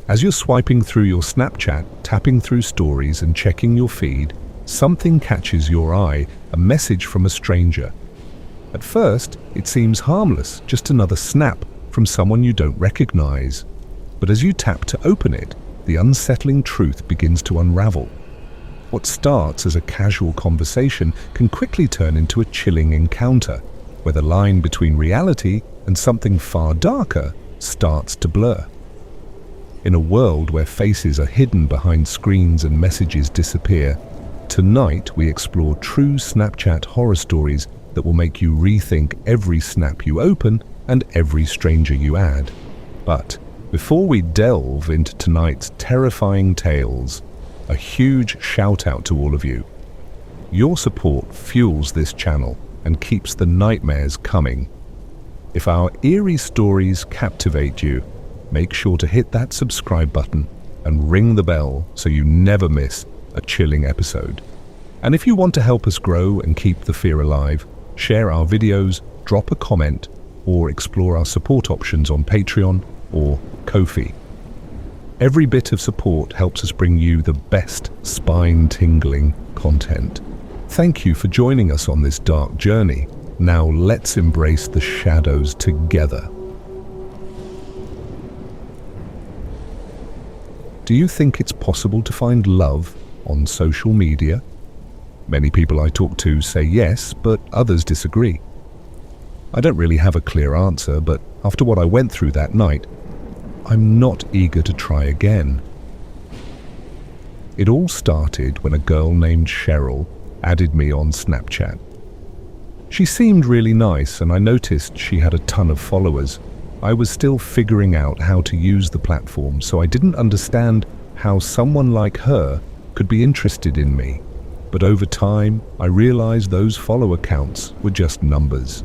As you're swiping through your Snapchat, tapping through stories and checking your feed, something catches your eye, a message from a stranger. At first, it seems harmless, just another snap from someone you don't recognize. But as you tap to open it, the unsettling truth begins to unravel. What starts as a casual conversation can quickly turn into a chilling encounter, where the line between reality and something far darker starts to blur. In a world where faces are hidden behind screens and messages disappear, tonight we explore true Snapchat horror stories that will make you rethink every snap you open and every stranger you add. But before we delve into tonight's terrifying tales, a huge shout out to all of you. Your support fuels this channel and keeps the nightmares coming. If our eerie stories captivate you, make sure to hit that subscribe button and ring the bell so you never miss a chilling episode. And if you want to help us grow and keep the fear alive, share our videos, drop a comment, or explore our support options on Patreon or Ko-fi. Every bit of support helps us bring you the best spine-tingling content. Thank you for joining us on this dark journey. Now let's embrace the shadows together. Do you think it's possible to find love on social media? Many people I talk to say yes, but others disagree. I don't really have a clear answer, but after what I went through that night, I'm not eager to try again. It all started when a girl named Cheryl added me on Snapchat. She seemed really nice, and I noticed she had a ton of followers. I was still figuring out how to use the platform, so I didn't understand how someone like her could be interested in me. But over time, I realized those follower counts were just numbers.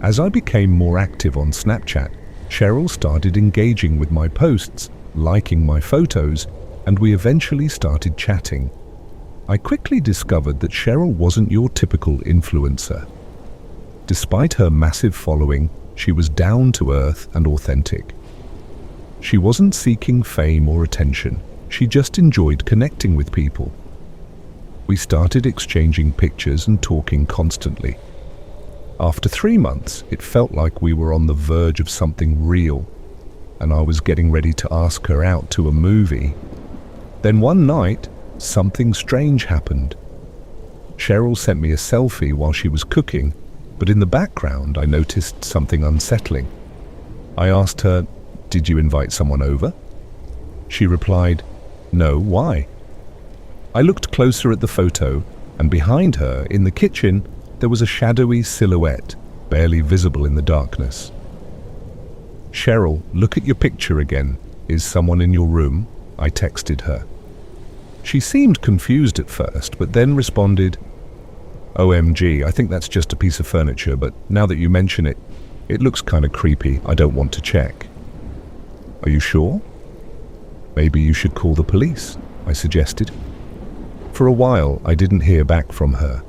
As I became more active on Snapchat, Cheryl started engaging with my posts, liking my photos, and we eventually started chatting. I quickly discovered that Cheryl wasn't your typical influencer. Despite her massive following, she was down to earth and authentic. She wasn't seeking fame or attention, she just enjoyed connecting with people. We started exchanging pictures and talking constantly. After 3 months, it felt like we were on the verge of something real, and I was getting ready to ask her out to a movie. Then one night, something strange happened. Cheryl sent me a selfie while she was cooking, but in the background I noticed something unsettling. I asked her, "Did you invite someone over?" She replied, "No, why?" I looked closer at the photo, and behind her, in the kitchen, there was a shadowy silhouette, barely visible in the darkness. "Cheryl, look at your picture again. Is someone in your room?" I texted her. She seemed confused at first, but then responded, "OMG, I think that's just a piece of furniture, but now that you mention it, it looks kind of creepy. I don't want to check." "Are you sure?" "Maybe you should call the police," I suggested. For a while, I didn't hear back from her.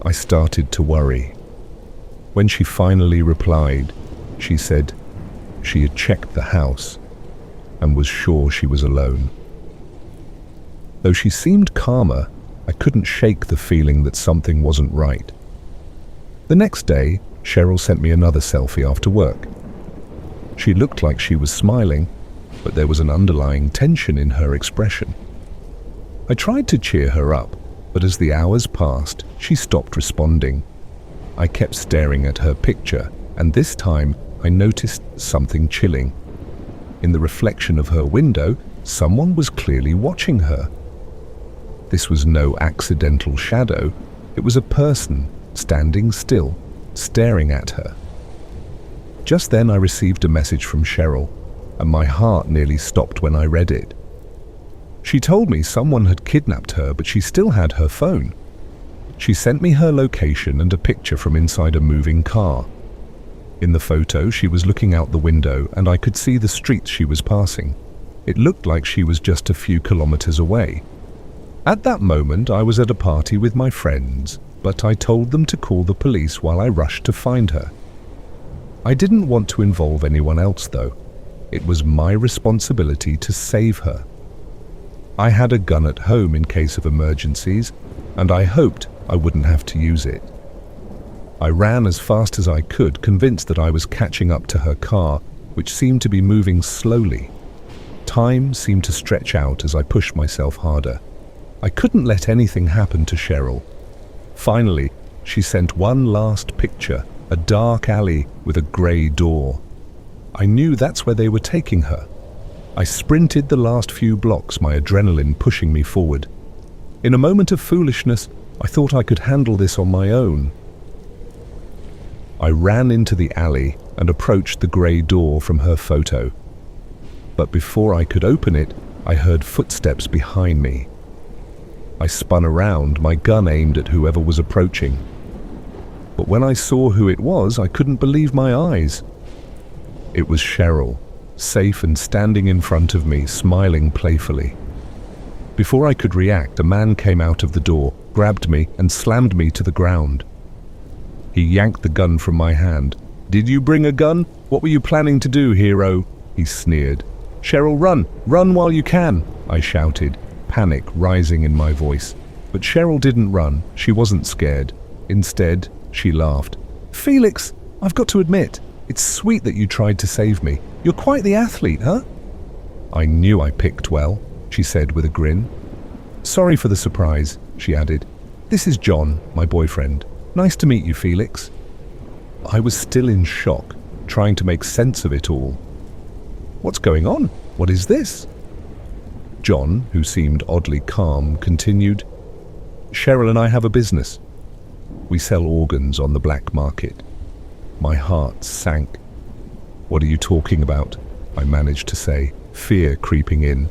I started to worry. When she finally replied, she said she had checked the house and was sure she was alone. Though she seemed calmer, I couldn't shake the feeling that something wasn't right. The next day, Cheryl sent me another selfie after work. She looked like she was smiling, but there was an underlying tension in her expression. I tried to cheer her up, but as the hours passed, she stopped responding. I kept staring at her picture, and this time I noticed something chilling. In the reflection of her window, someone was clearly watching her. This was no accidental shadow. It was a person standing still, staring at her. Just then I received a message from Cheryl, and my heart nearly stopped when I read it. She told me someone had kidnapped her, but she still had her phone. She sent me her location and a picture from inside a moving car. In the photo, she was looking out the window, and I could see the streets she was passing. It looked like she was just a few kilometers away. At that moment, I was at a party with my friends, but I told them to call the police while I rushed to find her. I didn't want to involve anyone else, though. It was my responsibility to save her. I had a gun at home in case of emergencies, and I hoped I wouldn't have to use it. I ran as fast as I could, convinced that I was catching up to her car, which seemed to be moving slowly. Time seemed to stretch out as I pushed myself harder. I couldn't let anything happen to Cheryl. Finally, she sent one last picture, a dark alley with a grey door. I knew that's where they were taking her. I sprinted the last few blocks, my adrenaline pushing me forward. In a moment of foolishness, I thought I could handle this on my own. I ran into the alley and approached the grey door from her photo. But before I could open it, I heard footsteps behind me. I spun around, my gun aimed at whoever was approaching. But when I saw who it was, I couldn't believe my eyes. It was Cheryl, safe and standing in front of me, smiling playfully. Before I could react, a man came out of the door, grabbed me, and slammed me to the ground. He yanked the gun from my hand. "Did you bring a gun? What were you planning to do, hero?" he sneered. "Cheryl, run! Run while you can!" I shouted, panic rising in my voice. But Cheryl didn't run. She wasn't scared. Instead, she laughed. "Felix, I've got to admit, it's sweet that you tried to save me. You're quite the athlete, huh?" "I knew I picked well," she said with a grin. "Sorry for the surprise," she added. "This is John, my boyfriend. Nice to meet you, Felix." I was still in shock, trying to make sense of it all. "What's going on? What is this?" John, who seemed oddly calm, continued, "Cheryl and I have a business. We sell organs on the black market." My heart sank. "What are you talking about?" I managed to say, fear creeping in.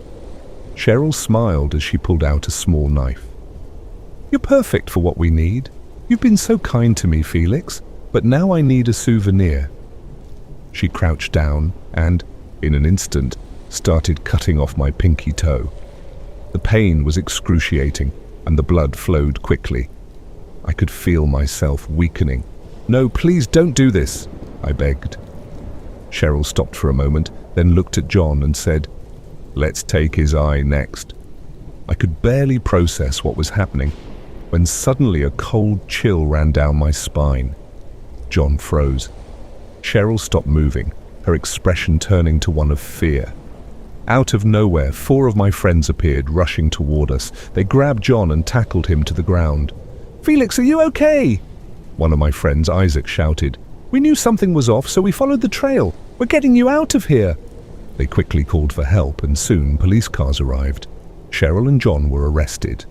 Cheryl smiled as she pulled out a small knife. "You're perfect for what we need. You've been so kind to me, Felix, but now I need a souvenir." She crouched down and, in an instant, started cutting off my pinky toe. The pain was excruciating, and the blood flowed quickly. I could feel myself weakening. "No, please don't do this," I begged. Cheryl stopped for a moment, then looked at John and said, "Let's take his eye next." I could barely process what was happening, when suddenly a cold chill ran down my spine. John froze. Cheryl stopped moving, her expression turning to one of fear. Out of nowhere, 4 of my friends appeared, rushing toward us. They grabbed John and tackled him to the ground. "Felix, are you okay?" One of my friends, Isaac, shouted. "We knew something was off, so we followed the trail. We're getting you out of here." They quickly called for help, and soon police cars arrived. Cheryl and John were arrested.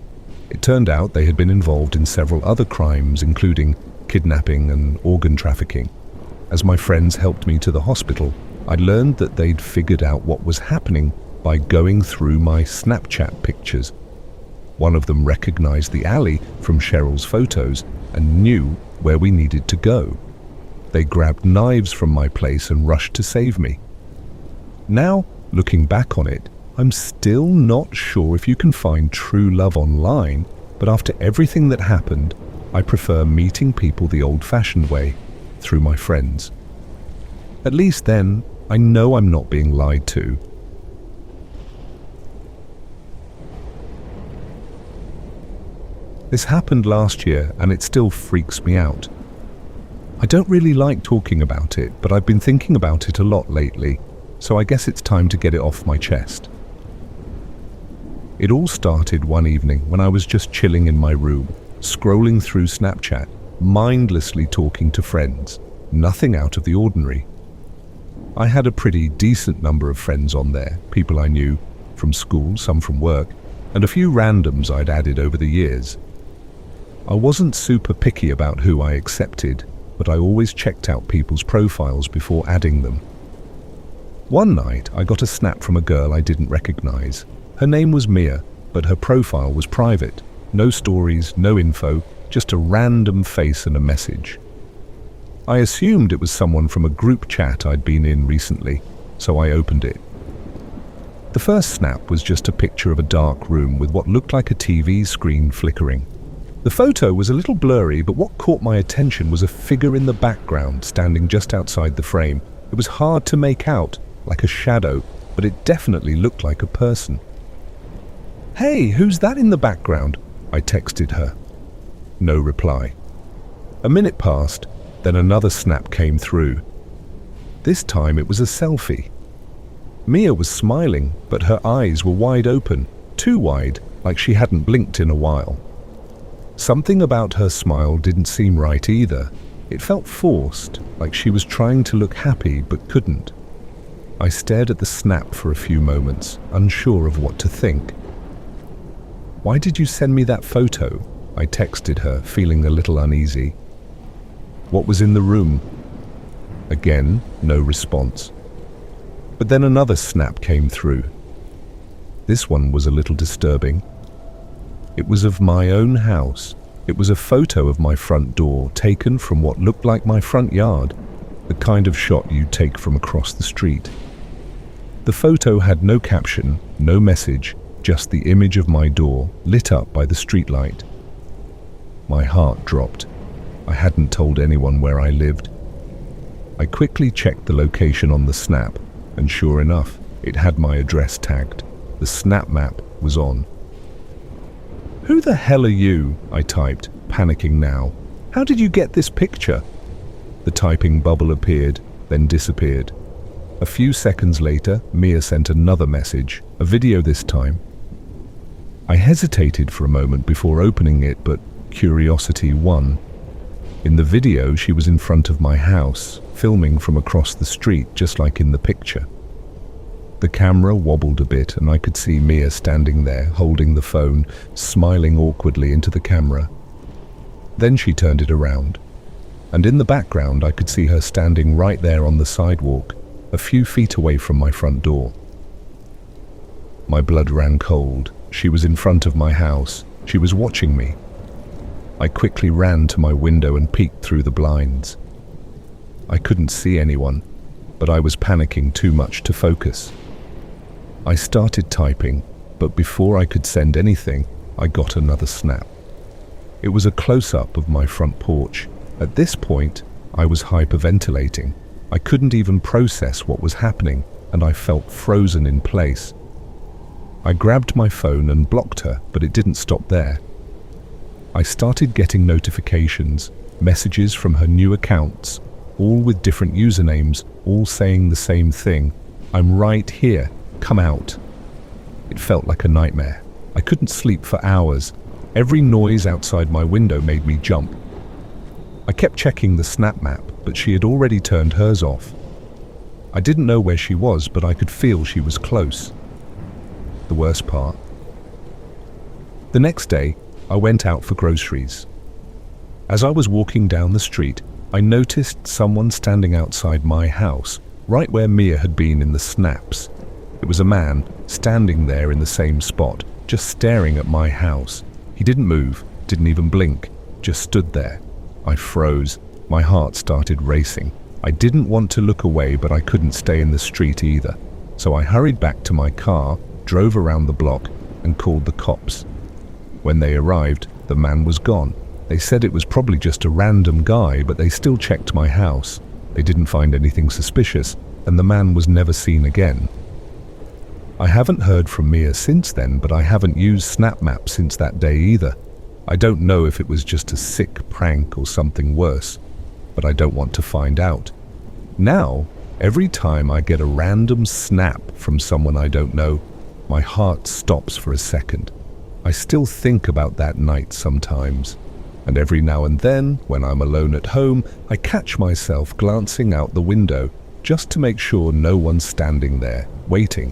It turned out they had been involved in several other crimes, including kidnapping and organ trafficking. As my friends helped me to the hospital, I learned that they'd figured out what was happening by going through my Snapchat pictures. One of them recognized the alley from Cheryl's photos and knew where we needed to go. They grabbed knives from my place and rushed to save me. Now, looking back on it, I'm still not sure if you can find true love online, but after everything that happened, I prefer meeting people the old-fashioned way, through my friends. At least then, I know I'm not being lied to. This happened last year, and it still freaks me out. I don't really like talking about it, but I've been thinking about it a lot lately, so I guess it's time to get it off my chest. It all started one evening when I was just chilling in my room, scrolling through Snapchat, mindlessly talking to friends. Nothing out of the ordinary. I had a pretty decent number of friends on there, people I knew from school, some from work, and a few randoms I'd added over the years. I wasn't super picky about who I accepted, but I always checked out people's profiles before adding them. One night, I got a snap from a girl I didn't recognize. Her name was Mia, but her profile was private. No stories, no info, just a random face and a message. I assumed it was someone from a group chat I'd been in recently, so I opened it. The first snap was just a picture of a dark room with what looked like a TV screen flickering. The photo was a little blurry, but what caught my attention was a figure in the background standing just outside the frame. It was hard to make out, like a shadow, but it definitely looked like a person. "Hey, who's that in the background?" I texted her. No reply. A minute passed, then another snap came through. This time it was a selfie. Mia was smiling, but her eyes were wide open, too wide, like she hadn't blinked in a while. Something about her smile didn't seem right either. It felt forced, like she was trying to look happy but couldn't. I stared at the snap for a few moments, unsure of what to think. "Why did you send me that photo?" I texted her, feeling a little uneasy. "What was in the room?" Again, no response. But then another snap came through. This one was a little disturbing. It was of my own house. It was a photo of my front door, taken from what looked like my front yard, the kind of shot you'd take from across the street. The photo had no caption, no message, just the image of my door, lit up by the streetlight. My heart dropped. I hadn't told anyone where I lived. I quickly checked the location on the snap, and sure enough, it had my address tagged. The snap map was on. "Who the hell are you?" I typed, panicking now. "How did you get this picture?" The typing bubble appeared, then disappeared. A few seconds later, Mia sent another message, a video this time. I hesitated for a moment before opening it, but curiosity won. In the video, she was in front of my house, filming from across the street, just like in the picture. The camera wobbled a bit, and I could see Mia standing there, holding the phone, smiling awkwardly into the camera. Then she turned it around, and in the background I could see her standing right there on the sidewalk, a few feet away from my front door. My blood ran cold. She was in front of my house. She was watching me. I quickly ran to my window and peeked through the blinds. I couldn't see anyone, but I was panicking too much to focus. I started typing, but before I could send anything, I got another snap. It was a close-up of my front porch. At this point, I was hyperventilating. I couldn't even process what was happening, and I felt frozen in place. I grabbed my phone and blocked her, but it didn't stop there. I started getting notifications, messages from her new accounts, all with different usernames, all saying the same thing. "I'm right here. Come out." It felt like a nightmare. I couldn't sleep for hours. Every noise outside my window made me jump. I kept checking the snap map, but she had already turned hers off. I didn't know where she was, but I could feel she was close. The worst part. The next day, I went out for groceries. As I was walking down the street, I noticed someone standing outside my house, right where Mia had been in the snaps. It was a man, standing there in the same spot, just staring at my house. He didn't move, didn't even blink, just stood there. I froze. My heart started racing. I didn't want to look away, but I couldn't stay in the street either. So I hurried back to my car, drove around the block, and called the cops. When they arrived, the man was gone. They said it was probably just a random guy, but they still checked my house. They didn't find anything suspicious, and the man was never seen again. I haven't heard from Mia since then, but I haven't used SnapMap since that day either. I don't know if it was just a sick prank or something worse, but I don't want to find out. Now, every time I get a random snap from someone I don't know, my heart stops for a second. I still think about that night sometimes, and every now and then, when I'm alone at home, I catch myself glancing out the window just to make sure no one's standing there, waiting.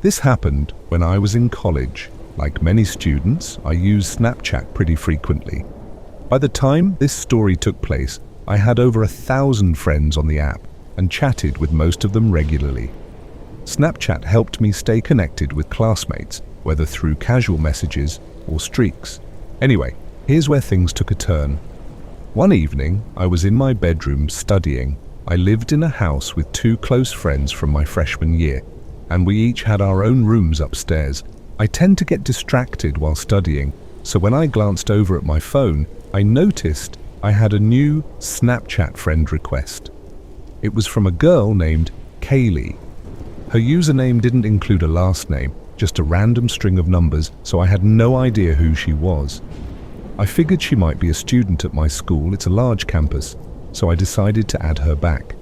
This happened when I was in college. Like many students, I used Snapchat pretty frequently. By the time this story took place, I had over 1,000 friends on the app and chatted with most of them regularly. Snapchat helped me stay connected with classmates, whether through casual messages or streaks. Anyway, here's where things took a turn. One evening, I was in my bedroom studying. I lived in a house with 2 close friends from my freshman year, and we each had our own rooms upstairs. I tend to get distracted while studying, so when I glanced over at my phone, I noticed I had a new Snapchat friend request. It was from a girl named Kaylee. Her username didn't include a last name, just a random string of numbers, so I had no idea who she was. I figured she might be a student at my school. It's a large campus, so I decided to add her back.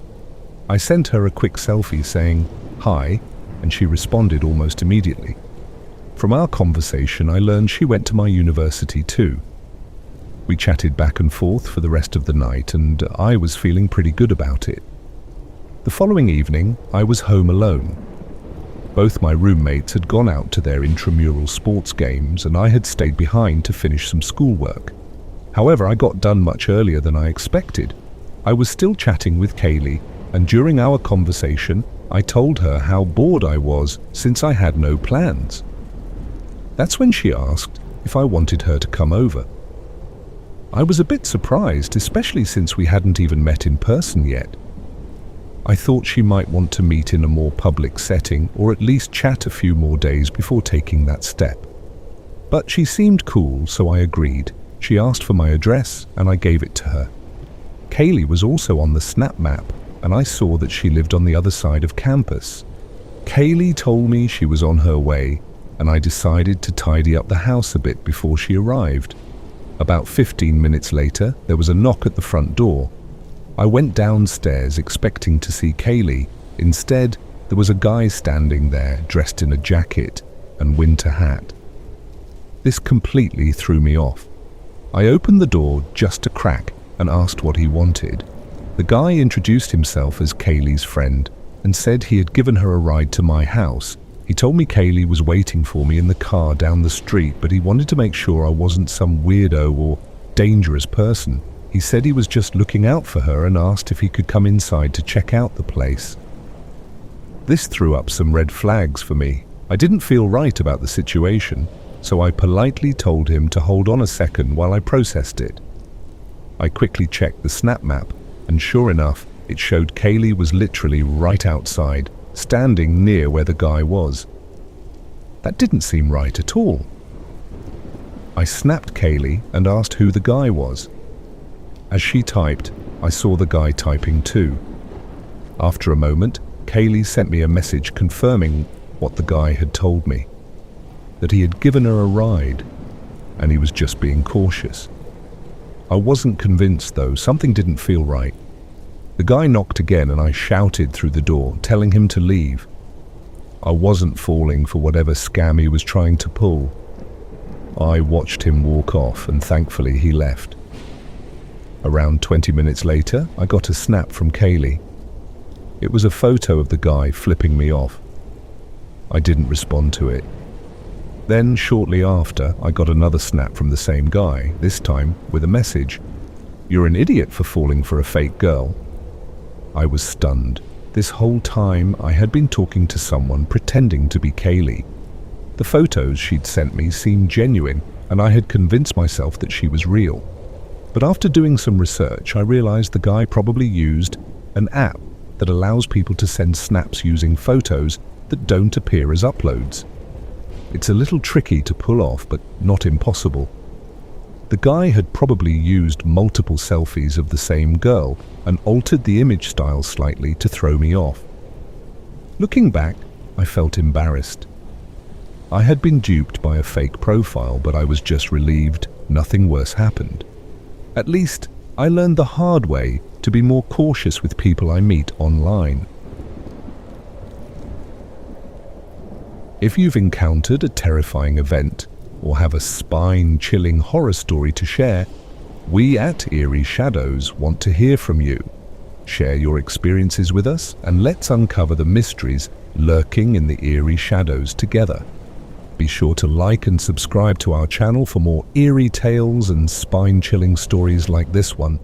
I sent her a quick selfie saying, "Hi," and she responded almost immediately. From our conversation, I learned she went to my university too. We chatted back and forth for the rest of the night, and I was feeling pretty good about it. The following evening, I was home alone. Both my roommates had gone out to their intramural sports games, and I had stayed behind to finish some schoolwork. However, I got done much earlier than I expected. I was still chatting with Kaylee, and during our conversation, I told her how bored I was since I had no plans. That's when she asked if I wanted her to come over. I was a bit surprised, especially since we hadn't even met in person yet. I thought she might want to meet in a more public setting, or at least chat a few more days before taking that step. But she seemed cool, so I agreed. She asked for my address, and I gave it to her. Kaylee was also on the Snap map, and I saw that she lived on the other side of campus. Kaylee told me she was on her way, and I decided to tidy up the house a bit before she arrived. About 15 minutes later, there was a knock at the front door. I went downstairs expecting to see Kaylee. Instead, there was a guy standing there dressed in a jacket and winter hat. This completely threw me off. I opened the door just a crack and asked what he wanted. The guy introduced himself as Kaylee's friend and said he had given her a ride to my house. He told me Kaylee was waiting for me in the car down the street, but he wanted to make sure I wasn't some weirdo or dangerous person. He said he was just looking out for her and asked if he could come inside to check out the place. This threw up some red flags for me. I didn't feel right about the situation, so I politely told him to hold on a second while I processed it. I quickly checked the Snap map, and sure enough, it showed Kaylee was literally right outside, standing near where the guy was. That didn't seem right at all. I snapped Kaylee and asked who the guy was. As she typed, I saw the guy typing too. After a moment, Kaylee sent me a message confirming what the guy had told me, that he had given her a ride, and he was just being cautious. I wasn't convinced though, something didn't feel right. The guy knocked again and I shouted through the door, telling him to leave. I wasn't falling for whatever scam he was trying to pull. I watched him walk off, and thankfully he left. Around 20 minutes later, I got a snap from Kaylee. It was a photo of the guy flipping me off. I didn't respond to it. Then, shortly after, I got another snap from the same guy, this time with a message. "You're an idiot for falling for a fake girl." I was stunned. This whole time, I had been talking to someone pretending to be Kaylee. The photos she'd sent me seemed genuine, and I had convinced myself that she was real. But after doing some research, I realized the guy probably used an app that allows people to send snaps using photos that don't appear as uploads. It's a little tricky to pull off, but not impossible. The guy had probably used multiple selfies of the same girl and altered the image style slightly to throw me off. Looking back, I felt embarrassed. I had been duped by a fake profile, but I was just relieved nothing worse happened. At least, I learned the hard way to be more cautious with people I meet online. If you've encountered a terrifying event or have a spine-chilling horror story to share, we at Eerie Shadows want to hear from you. Share your experiences with us and let's uncover the mysteries lurking in the eerie shadows together. Be sure to like and subscribe to our channel for more eerie tales and spine-chilling stories like this one.